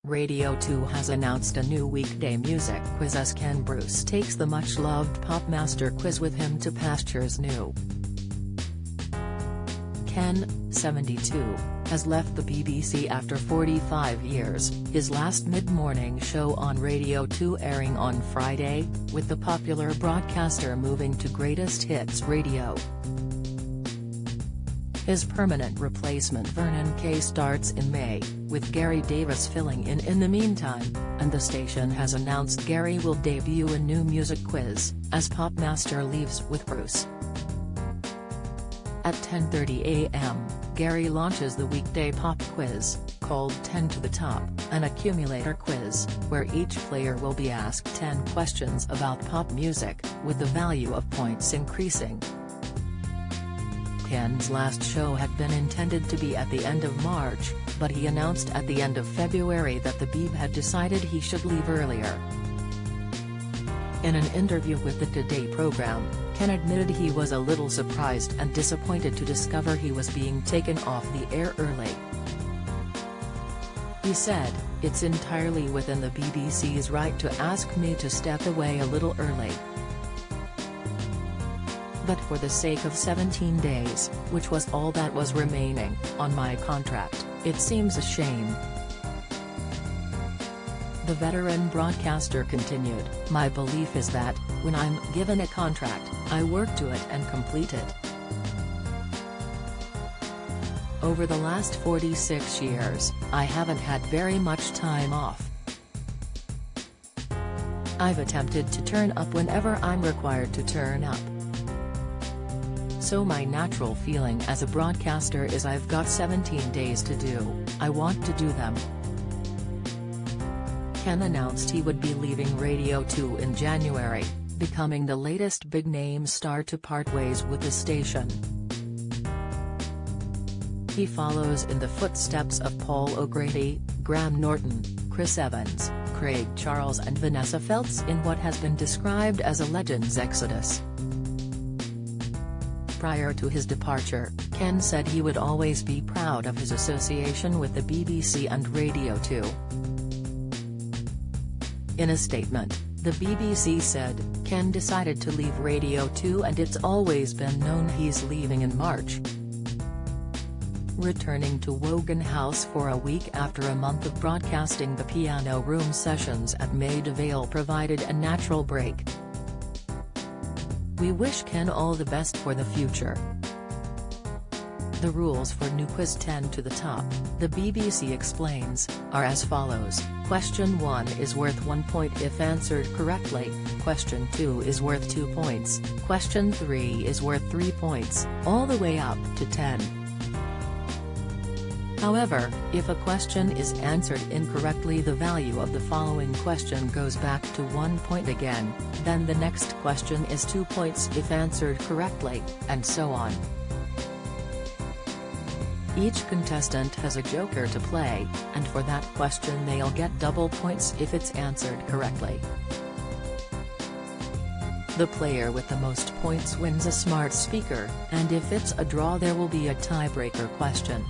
Radio 2 has announced a new weekday music quiz as Ken Bruce takes the much-loved Popmaster quiz with him to pastures new. Ken, 72, has left the BBC after 45 years, his last mid-morning show on Radio 2 airing on Friday, with the popular broadcaster moving to Greatest Hits Radio. His permanent replacement Vernon Kay starts in May, with Gary Davis filling in the meantime, and the station has announced Gary will debut a new music quiz, as Popmaster leaves with Bruce. At 10:30 a.m., Gary launches the weekday pop quiz, called 10 to the Top, an accumulator quiz, where each player will be asked 10 questions about pop music, with the value of points increasing. Ken's last show had been intended to be at the end of March, but he announced at the end of February that the Beeb had decided he should leave earlier. In an interview with the Today program, Ken admitted he was a little surprised and disappointed to discover he was being taken off the air early. He said, "It's entirely within the BBC's right to ask me to step away a little early. But for the sake of 17 days, which was all that was remaining on my contract, it seems a shame." The veteran broadcaster continued, "My belief is that, when I'm given a contract, I work to it and complete it. Over the last 46 years, I haven't had very much time off. I've attempted to turn up whenever I'm required to turn up. So my natural feeling as a broadcaster is I've got 17 days to do, I want to do them." Ken announced he would be leaving Radio 2 in January, becoming the latest big-name star to part ways with the station. He follows in the footsteps of Paul O'Grady, Graham Norton, Chris Evans, Craig Charles and Vanessa Feltz in what has been described as a Legends exodus. Prior to his departure, Ken said he would always be proud of his association with the BBC and Radio 2. In a statement, the BBC said, "Ken decided to leave Radio 2 and it's always been known he's leaving in March." Returning to Wogan House for a week after a month of broadcasting, the Piano Room sessions at Maida Vale provided a natural break. "We wish Ken all the best for the future." The rules for new quiz 10 to the Top, the BBC explains, are as follows. Question 1 is worth 1 point if answered correctly, Question 2 is worth 2 points, Question 3 is worth 3 points, all the way up to 10. However, if a question is answered incorrectly, the value of the following question goes back to 1 point again, then the next question is 2 points if answered correctly, and so on. Each contestant has a joker to play, and for that question they'll get double points if it's answered correctly. The player with the most points wins a smart speaker, and if it's a draw there will be a tiebreaker question.